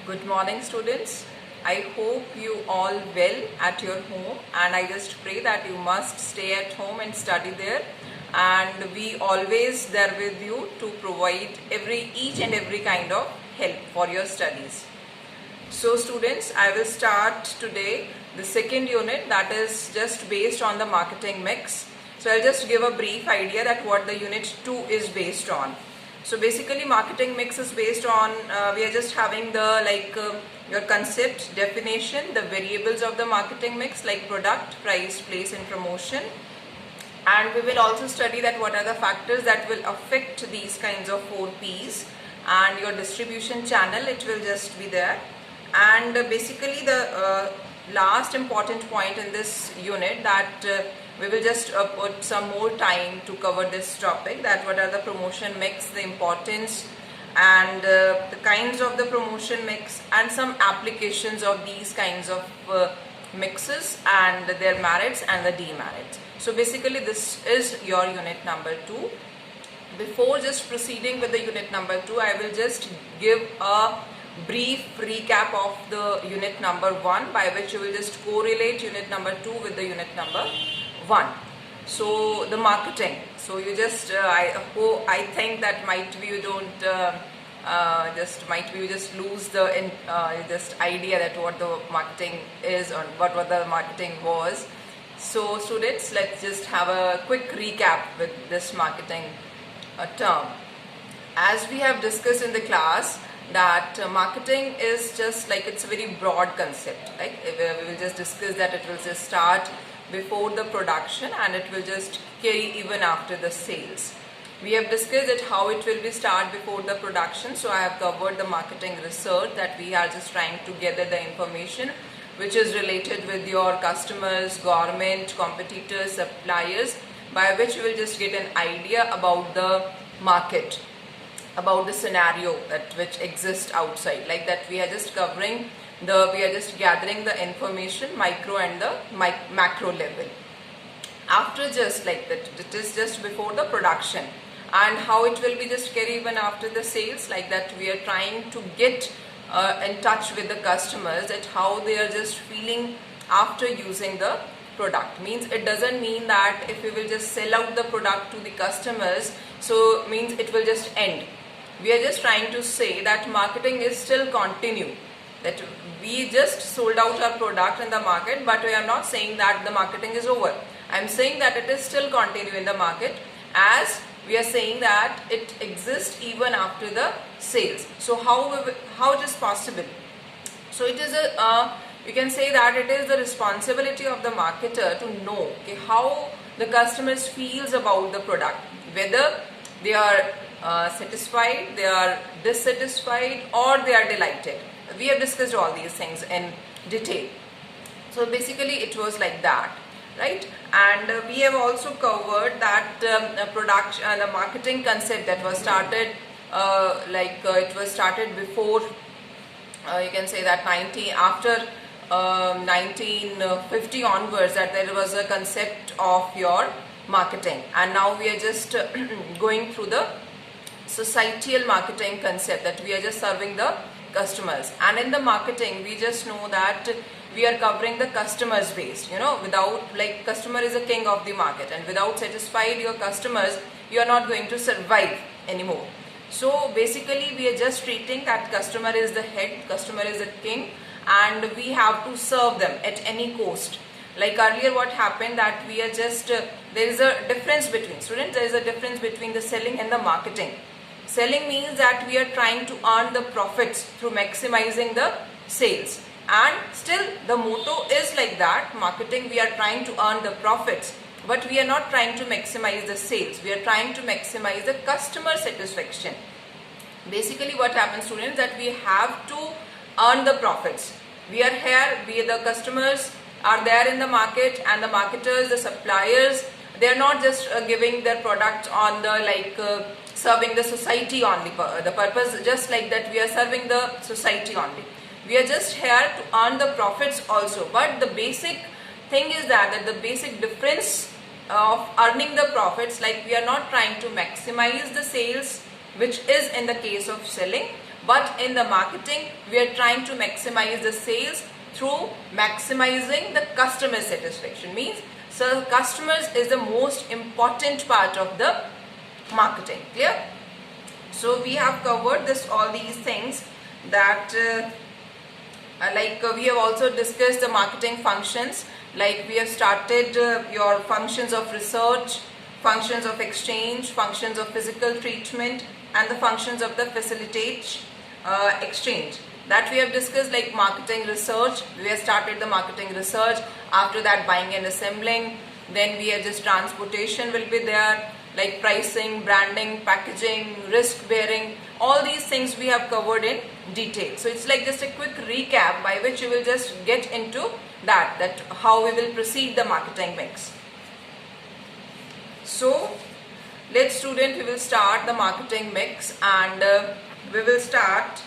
Good morning, students. I hope you all well at your home, and I just pray that you must stay at home and study there, and we always there with you to provide each and every kind of help for your studies. So students, I will start today the second unit, that is just based on the marketing mix. So I'll just give a brief idea that what the unit 2 is based on. So basically marketing mix is based on, we are just having the your concept, definition, the variables of the marketing mix like product, price, place and promotion. And we will also study that what are the factors that will affect these kinds of 4 P's, and your distribution channel, it will just be there. And basically the last important point in this unit that we will just put some more time to cover this topic, that what are the promotion mix, the importance and the kinds of the promotion mix, and some applications of these kinds of mixes and their merits and the demerits. So basically this is your unit number 2. Before just proceeding with the unit number 2, I will just give a brief recap of the unit number 1, by which you will just correlate unit number 2 with the unit number 1. So the marketing, so you just I think that might be you don't you just lose the just idea that what the marketing is or what the marketing was. So students, let's just have a quick recap with this marketing term. As we have discussed in the class, that marketing is just like, it's a very broad concept. Like we will just discuss that it will just start before the production and it will just carry even after the sales. We have discussed it how it will be start before the production. So I have covered the marketing research, that we are just trying to gather the information which is related with your customers, government, competitors, suppliers, by which you will just get an idea about the market, about the scenario that which exists outside. Like that we are just covering we are just gathering the information micro and the macro level. After just like that, it is just before the production, and how it will be just carry even after the sales. Like that we are trying to get in touch with the customers, that how they are just feeling after using the product. Means it doesn't mean that if we will just sell out the product to the customers, so means it will just end. We are just trying to say that marketing is still continue, that we just sold out our product in the market, but we are not saying that the marketing is over. I am saying that it is still continue in the market, as we are saying that it exists even after the sales. So how it is possible? So it is you can say that it is the responsibility of the marketer to know how the customers feels about the product, whether they are satisfied, they are dissatisfied, or they are delighted. We have discussed all these things in detail. So basically it was like that, right? And we have also covered that production and the marketing concept that was started it was started before you can say that after 1950 onwards, that there was a concept of your marketing, and now we are just going through the societal marketing concept, that we are just serving the customers. And in the marketing we just know that we are covering the customers base, without, like, customer is the king of the market, and without satisfied your customers, you are not going to survive anymore. So basically we are just treating that customer is the head, customer is the king, and we have to serve them at any cost. Like earlier what happened, that we are just there is a difference between students, there is a difference between the selling and the marketing. Selling means that we are trying to earn the profits through maximizing the sales, and still the motto is like that. Marketing, we are trying to earn the profits, but we are not trying to maximize the sales, we are trying to maximize the customer satisfaction. Basically what happens, students, that we have to earn the profits. We are here, the customers are there in the market, and the marketers, the suppliers, they are not just giving their products on the serving the society only. The purpose just like that, we are serving the society only. We are just here to earn the profits also. But the basic thing is that the basic difference of earning the profits, like we are not trying to maximize the sales, which is in the case of selling, but in the marketing we are trying to maximize the sales through maximizing the customer satisfaction. Means, so customers is the most important part of the marketing. Clear? So we have covered all these things that we have also discussed the marketing functions. Like we have started your functions of research, functions of exchange, functions of physical treatment, and the functions of the facilitate exchange. That we have discussed, like marketing research. We have started the marketing research. After that, buying and assembling. Then we have just transportation will be there, like pricing, branding, packaging, risk bearing. All these things we have covered in detail. So it's like just a quick recap by which you will just get into that how we will proceed the marketing mix. So let's student, we will start the marketing mix, and we will start